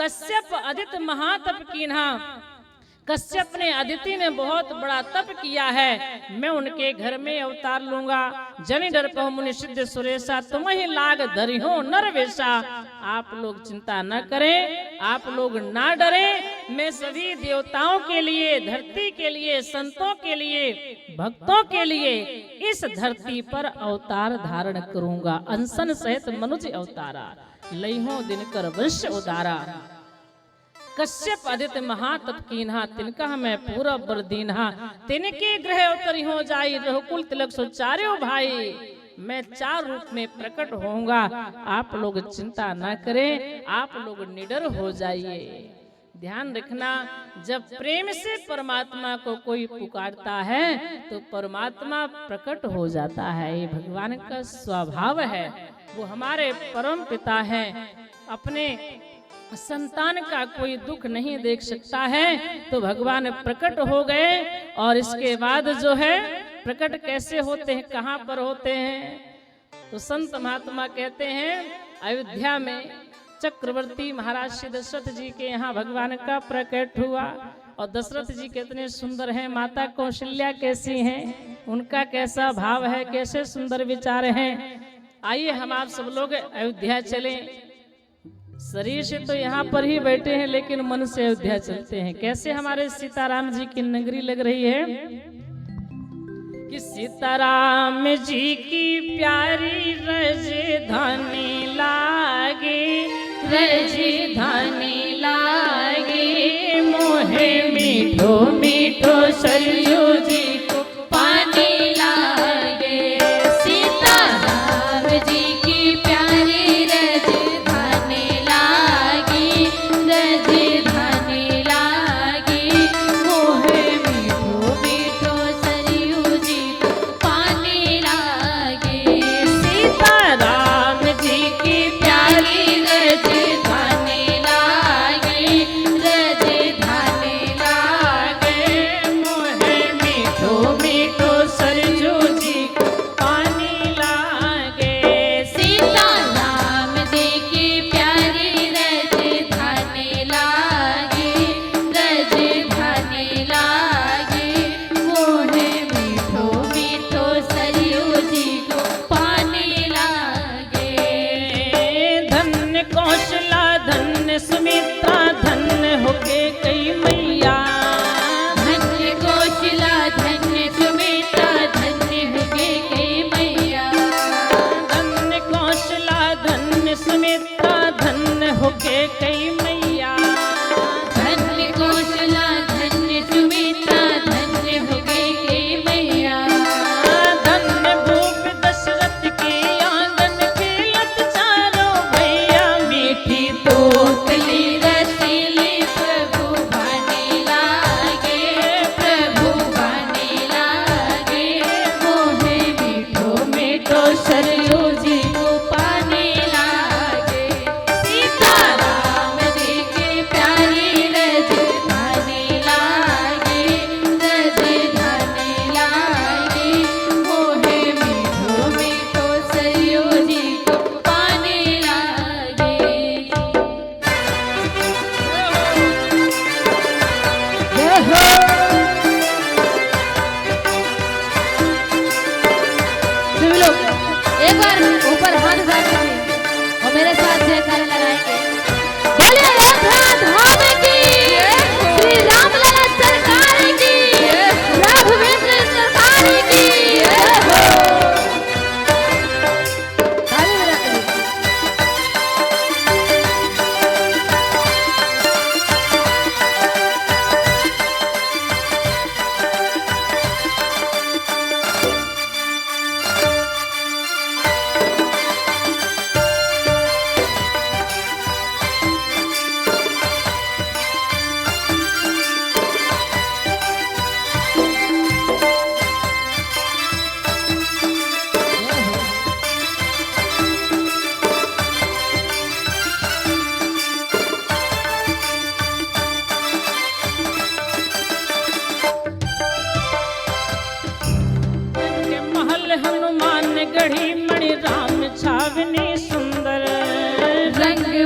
कश्यप अदिति महातप कीन्हा। कश्यप ने अदिति में बहुत बड़ा तप किया है, मैं उनके घर में अवतार लूंगा। जनि डर पहु मुनि सिद्ध सुरेशा, तुम ही लाग धरिहो नर वेशा। आप लोग चिंता न करें, आप लोग ना डरें, मैं सभी देवताओं के लिए, धरती के लिए, संतों के लिए, भक्तों के लिए इस धरती पर अवतार धारण करूंगा। अंसन सहित मनुज अवतारा, लइहो दिनकर वंश उदारा। कश्यप अदिति महातप कीन्हा, तिनका मैं पूरा बर दीन्हा। तिनके ग्रह अवतरी हो जाई, रघुकुल तिलक सुचार्यो भाई। मैं 4 रूप में प्रकट होऊंगा, आप लोग चिंता न करें, आप लोग निडर हो जाइए। ध्यान रखना, जब प्रेम से परमात्मा को कोई पुकारता है तो परमात्मा प्रकट हो जाता है। ये भगवान का स्वभाव है। वो हमारे परम पिता हैं, अपने संतान का कोई दुख नहीं देख सकता है, तो भगवान प्रकट हो गए। और इसके बाद जो है प्रकट कैसे होते हैं, कहाँ पर होते हैं, तो संत महात्मा कहते हैं अयोध्या में चक्रवर्ती महाराज श्री दशरथ जी के यहाँ भगवान का प्रकट हुआ। और दशरथ जी कितने सुंदर हैं, माता कौशल्या कैसी हैं, उनका कैसा भाव है, कैसे सुंदर विचार हैं। आइए हम आप सब लोग अयोध्या चलें। शरीर से तो यहाँ पर ही बैठे हैं, लेकिन मन से अयोध्या चलते हैं। कैसे हमारे सीताराम जी की नगरी लग रही है कि सीताराम जी की प्यारी राजधानी लागे, राजधानी लागे। मोहे मीठो मीठो सरयू जी को पानी लागे। सीताराम जी की प्यारी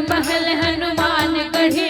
महल हनुमान गढ़ी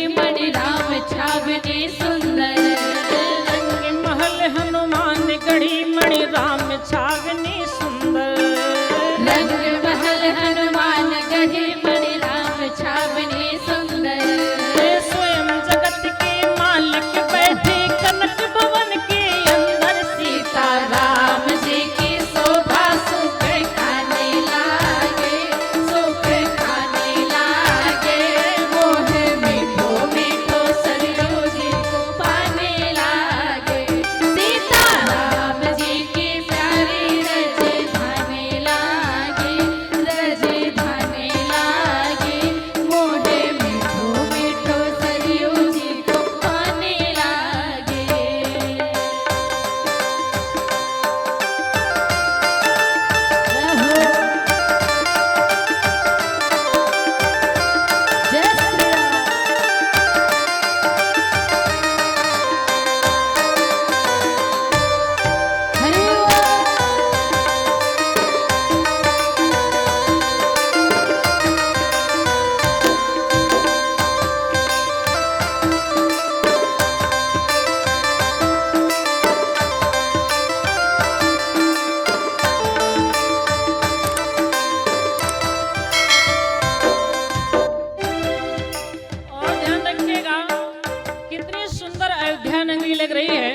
लग रही है।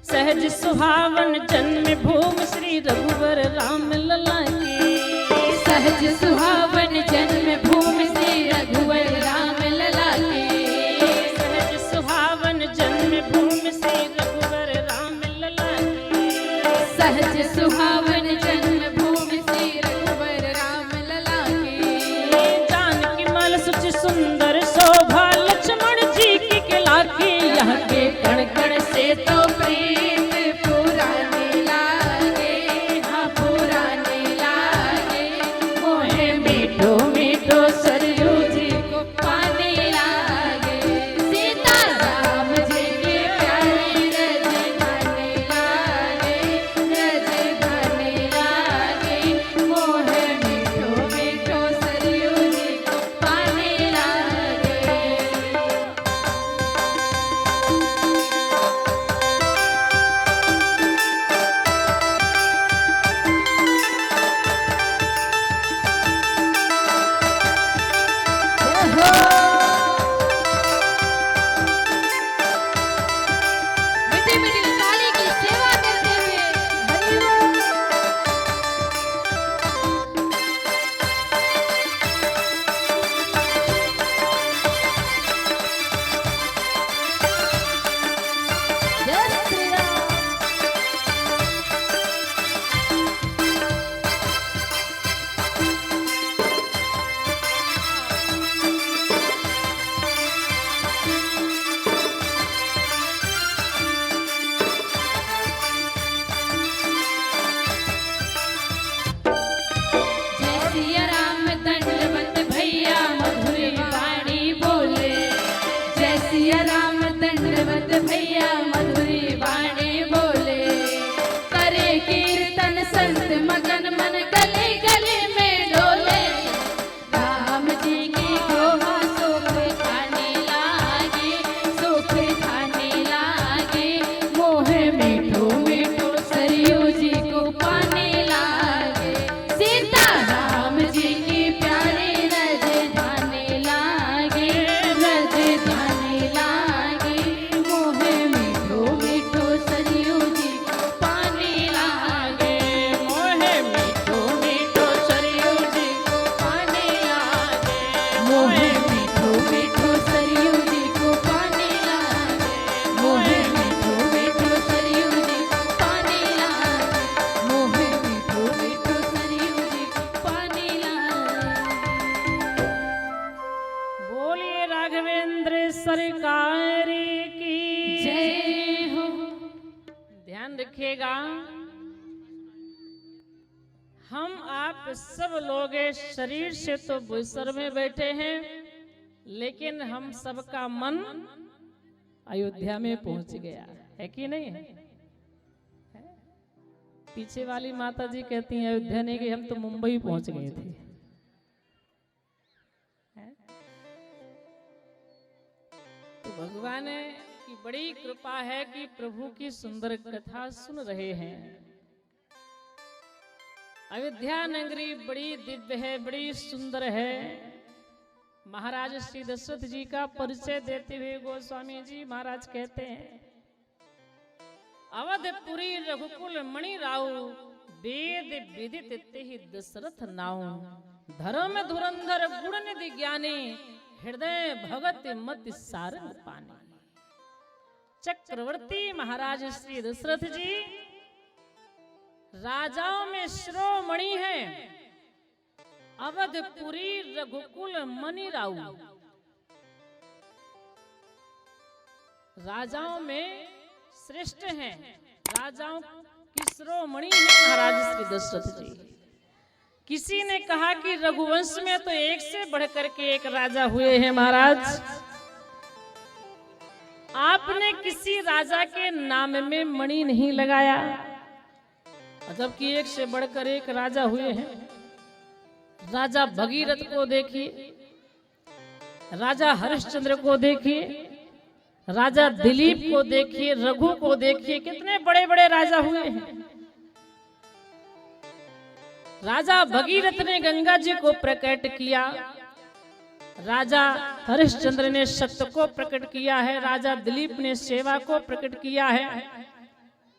सहज सुहावन जन्म भूमि श्री रघुवर राम लला की, सहज सुहावन जन्म भूमि श्री रघुवर राम लला की, सहज सुहावन जन्म भूमि श्री रघुवर राम लला की, सहज सुहावन जन्म भूमि श्री रघुवर राम लला की। जानकी मल सुचि सुंदर शोभा लक्ष्मण जी की किला की, यहाँ के कण कण से तो प्रीत पुराने लागे, हाँ पुराने लागे, मोहे मीठो मीठो सरयू जी को पाने लागे, सीता राम जी के प्यारे रज गाने लागे, रज गाने लागे, मोहे मीठो मीठो सरयू जी को पाने लागे। मीठी मीठी ताली की सेवा करते हुए हरि बोल। जय श्री राम। जय सिया राम दंडवत भैया मधुरी वाणी बोले, जय सिया राम दंडवत भैया मधुरी वाणी बोले, करे कीर्तन संत मगन मन गले गले में डोले, राम जी की गोहा सुख खाने लागे, सुख खाने लागे, मोहे मीठो मीठो सरयू जी को पाने लागे, सीता राम जी की प्यारी रज धाने लागे, रज धाने लागे, मोहे मीठो मीठो सरयू जी को पाने लागे, मोहे मीठो मीठो सरयू जी को पाने लागे, मोहे मीठो मीठो सरयू जी को पाने लागे, मोहे मीठो मीठो सरयू जी को पाने लागे, मोहे मीठो मीठो सरयू जी को पाने लागे। बोलिए राघवेंद्र सरकार की जय हो। ध्यान रखिएगा, हम आप सब लोग इस शरीर से तो बुसर में बैठे हैं, लेकिन हम सबका मन अयोध्या में पहुंच गया है कि नहीं है? पीछे वाली माता जी कहती हैं अयोध्या नहीं गई, हम तो मुंबई पहुंच गए थे। तो भगवान की बड़ी कृपा है कि प्रभु की सुंदर कथा सुन रहे हैं। अयोध्या नगरी बड़ी दिव्य है, बड़ी सुंदर है। महाराज श्री दशरथ जी का परिचय देते हुए गोस्वामी जी महाराज कहते हैं, अवधपुरी रघुकुल मणि राउ, वेद विदित तेहि दशरथ नाउ, धर्म धुरंधर गुण निधि ज्ञानी, हृदय भगत मति सारंग पानी। चक्रवर्ती महाराज श्री दशरथ जी राजाओं में शिरोमणि है, अवधपुरी रघुकुल मणि राउ, राजाओं में श्रेष्ठ हैं, राजाओं की शिरोमणि है महाराज श्री दशरथ जी। किसी ने कहा कि रघुवंश में तो एक से बढ़कर के एक राजा हुए हैं महाराज, आपने किसी राजा के नाम में मणि नहीं लगाया, जबकि एक से बढ़कर एक राजा हुए हैं। राजा भगीरथ को देखिए, राजा हरिश्चंद्र को देखिए, राजा दिलीप को देखिए, रघु को देखिए, कितने बड़े बड़े राजा हुए हैं। राजा भगीरथ ने गंगा जी को प्रकट किया, राजा हरिश्चंद्र ने सत्य को प्रकट किया है, राजा दिलीप ने सेवा को प्रकट किया है,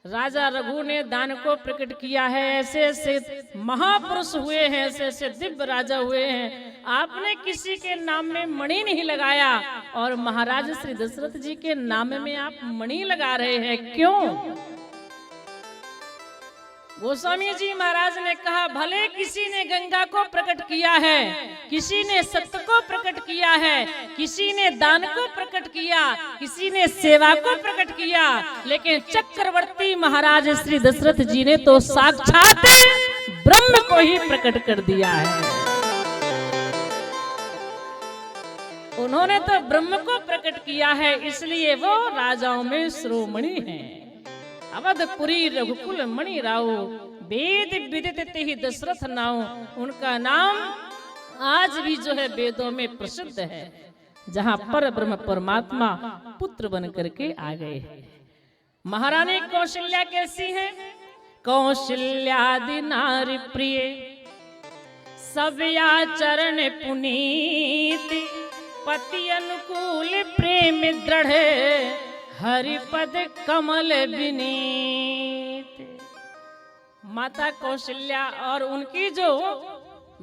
राजा रघु ने दान को प्रकट किया है। ऐसे ऐसे महापुरुष हुए हैं, ऐसे ऐसे दिव्य राजा हुए हैं। आपने किसी के नाम में मणि नहीं लगाया और महाराज श्री दशरथ जी के नाम में आप मणि लगा रहे हैं, क्यों? गोस्वामी जी महाराज ने कहा, भले किसी ने गंगा को प्रकट किया है, किसी ने सत्य को प्रकट किया है, किसी ने दान को प्रकट किया, किसी ने सेवा को प्रकट किया, लेकिन चक्रवर्ती महाराज श्री दशरथ जी ने तो साक्षात ब्रह्म को ही प्रकट कर दिया है। उन्होंने तो ब्रह्म को प्रकट किया है, इसलिए वो राजाओं में शिरोमणि हैं। अवधपुरी रघुकुल मणि राव, वेद विदित तेहि दशरथ नाउ। उनका नाम आज भी जो है वेदों में प्रसिद्ध है, जहां पर ब्रह्म परमात्मा पुत्र बन करके आ गए हैं। महारानी कौशल्या कैसी है? कौशल्यादि नारी प्रिय, सब आचरण पुनीत, पति अनुकूल प्रेम दृढ़, हरिपद कमल विनीत। माता कौशल्या और उनकी जो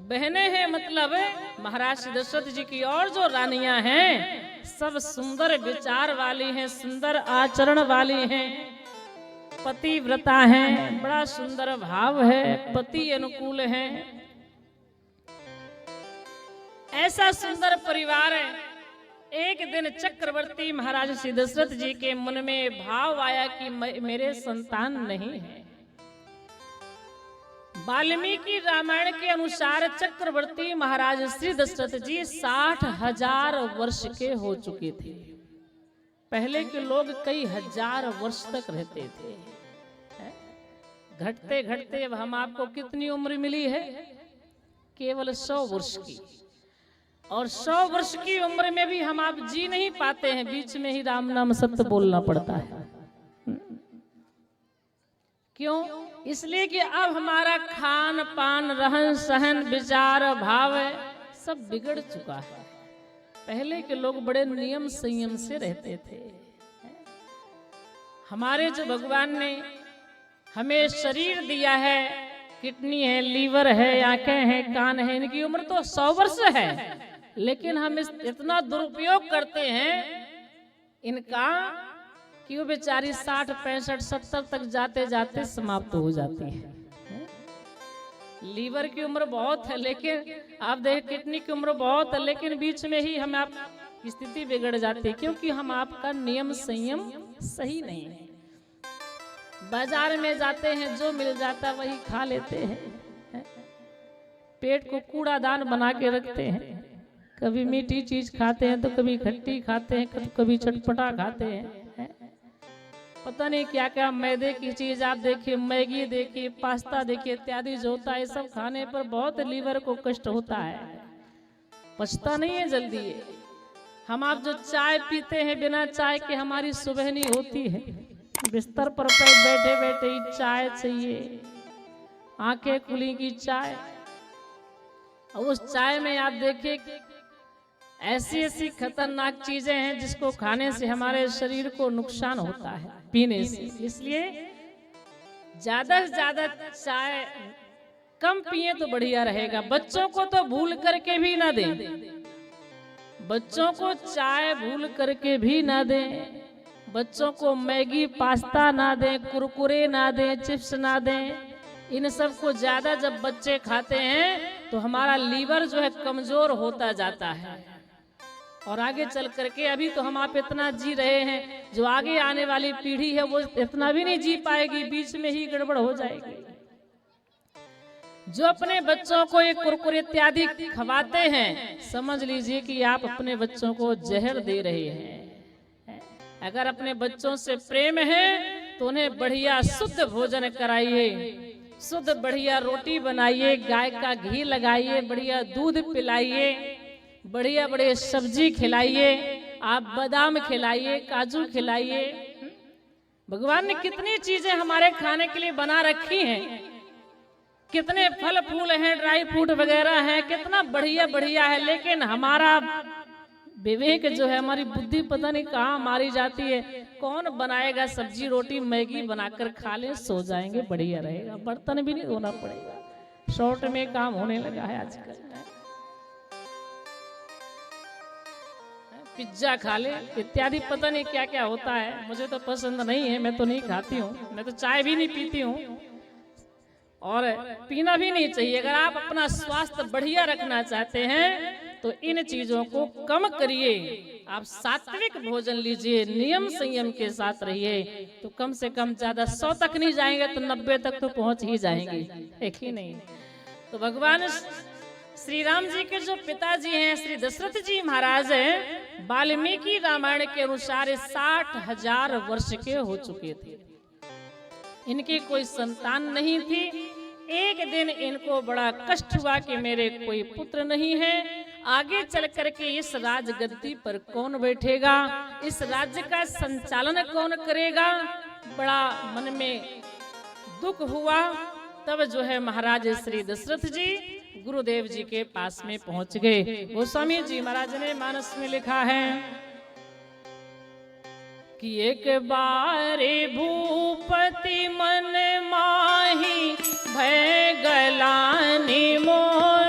बहनें हैं, मतलब महाराज दशरथ जी की और जो रानियां हैं, सब सुंदर विचार वाली हैं, सुंदर आचरण वाली हैं, पतिव्रता हैं, बड़ा सुंदर भाव है, पति अनुकूल है। ऐसा सुंदर परिवार है। एक दिन चक्रवर्ती महाराज श्री दशरथ जी के मन में भाव आया कि मेरे संतान नहीं है। वाल्मीकि रामायण के अनुसार चक्रवर्ती महाराज श्री दशरथ जी 60,000 वर्ष के हो चुके थे। पहले के लोग कई हजार वर्ष तक रहते थे। घटते घटते अब हम आपको कितनी उम्र मिली है? केवल 100 वर्ष की। और 100 वर्ष की उम्र में भी हम आप जी नहीं पाते हैं, बीच में ही राम नाम सत्य बोलना पड़ता है। क्यों? इसलिए कि अब हमारा खान पान, रहन सहन, विचार, भाव सब बिगड़ चुका है। पहले के लोग बड़े नियम संयम से रहते थे। हमारे जो भगवान ने हमें शरीर दिया है, किडनी है, लीवर है, आंखें हैं, कान है, इनकी उम्र तो 100 वर्ष है, लेकिन हम इतना दुरुपयोग करते हैं इनका कि वो बेचारी 60, 65, 70 तक जाते जाते समाप्त हो जाती है। लीवर की उम्र बहुत है, लेकिन आप देख किडनी की उम्र बहुत है, लेकिन बीच में ही हम आप की स्थिति बिगड़ जाती है, क्योंकि हम आपका नियम संयम सही नहीं है। बाजार में जाते हैं, जो मिल जाता वही खा लेते हैं। पेट को कूड़ादान बना के रखते हैं। कभी मीठी चीज खाते हैं तो कभी खट्टी खाते हैं, कभी चटपटा खाते हैं। पता नहीं क्या क्या मैदे की चीज आप देखिए, मैगी देखिए, पास्ता देखिए, इत्यादि जो होता है, सब खाने पर बहुत लीवर को कष्ट होता है, पचता नहीं है जल्दी। हम आप जो चाय पीते हैं, बिना चाय के हमारी सुबह नहीं होती है। बिस्तर पर बैठे बैठे ही चाय चाहिए, आंखें खुली की चाय। और उस चाय में आप देखिए ऐसी ऐसी खतरनाक चीजें हैं जिसको खाने से हमारे शरीर को नुकसान होता है पीने से। इसलिए ज्यादा से ज्यादा चाय कम पिए तो बढ़िया रहेगा। बच्चों को तो भूल करके भी ना दें, बच्चों को चाय भूल करके भी ना दें, बच्चों को मैगी पास्ता ना दें, कुरकुरे ना दें, चिप्स ना दें। इन सब को ज्यादा जब बच्चे खाते हैं तो हमारा लीवर जो है कमजोर होता जाता है, और आगे चल करके अभी तो हम आप इतना जी रहे हैं, जो आगे आने वाली पीढ़ी है वो इतना भी नहीं जी पाएगी, बीच में ही गड़बड़ हो जाएगी। जो अपने बच्चों को ये कुरकुरे इत्यादि खवाते हैं, समझ लीजिए कि आप अपने बच्चों को जहर दे रहे हैं। अगर अपने बच्चों से प्रेम है तो उन्हें बढ़िया शुद्ध भोजन कराइए, शुद्ध बढ़िया रोटी बनाइए, गाय का घी लगाइए, बढ़िया दूध पिलाइए, बढ़िया बढ़िया सब्जी खिलाइए, आप बादाम खिलाइए, काजू खिलाइए। भगवान ने कितनी चीजें हमारे खाने के लिए बना रखी हैं, कितने फल फूल हैं, ड्राई फ्रूट वगैरह हैं, कितना बढ़िया बढ़िया है, लेकिन हमारा विवेक जो है, हमारी बुद्धि पता नहीं कहाँ मारी जाती है। कौन बनाएगा सब्जी रोटी मैगी बनाकर खा ले, सो जाएंगे, बढ़िया रहेगा, बर्तन भी नहीं धोना पड़ेगा। शॉर्ट में काम होने लगा है आजकल। पिज्जा खा ले इत्यादि, पता नहीं क्या क्या होता है, मुझे तो पसंद नहीं है, मैं तो नहीं खाती हूँ। मैं तो चाय भी नहीं पीती हूँ और पीना भी नहीं चाहिए। अगर आप अपना स्वास्थ्य बढ़िया रखना चाहते हैं तो इन चीजों को कम करिए। आप सात्विक भोजन लीजिए, नियम संयम के साथ रहिए, तो कम से कम ज्यादा 100 तक नहीं जाएंगे तो 90 तक तो पहुंच ही जाएंगे, एक ही नहीं। तो भगवान श्री राम जी के जो पिताजी हैं श्री दशरथ जी महाराज हैं, वाल्मीकि रामायण के अनुसार 60,000 वर्ष के हो चुके थे। इनकी कोई संतान नहीं थी। एक दिन इनको बड़ा कष्ट हुआ कि मेरे कोई पुत्र नहीं है, आगे चल करके इस राजगद्दी पर कौन बैठेगा, इस राज्य का संचालन कौन करेगा। बड़ा मन में दुख हुआ। तब जो है महाराज श्री दशरथ जी गुरुदेव जी के पास में पहुंच गए। गोस्वामी जी महाराज ने मानस में लिखा है कि एक बारे भूपति मन माही भय गलानी मोर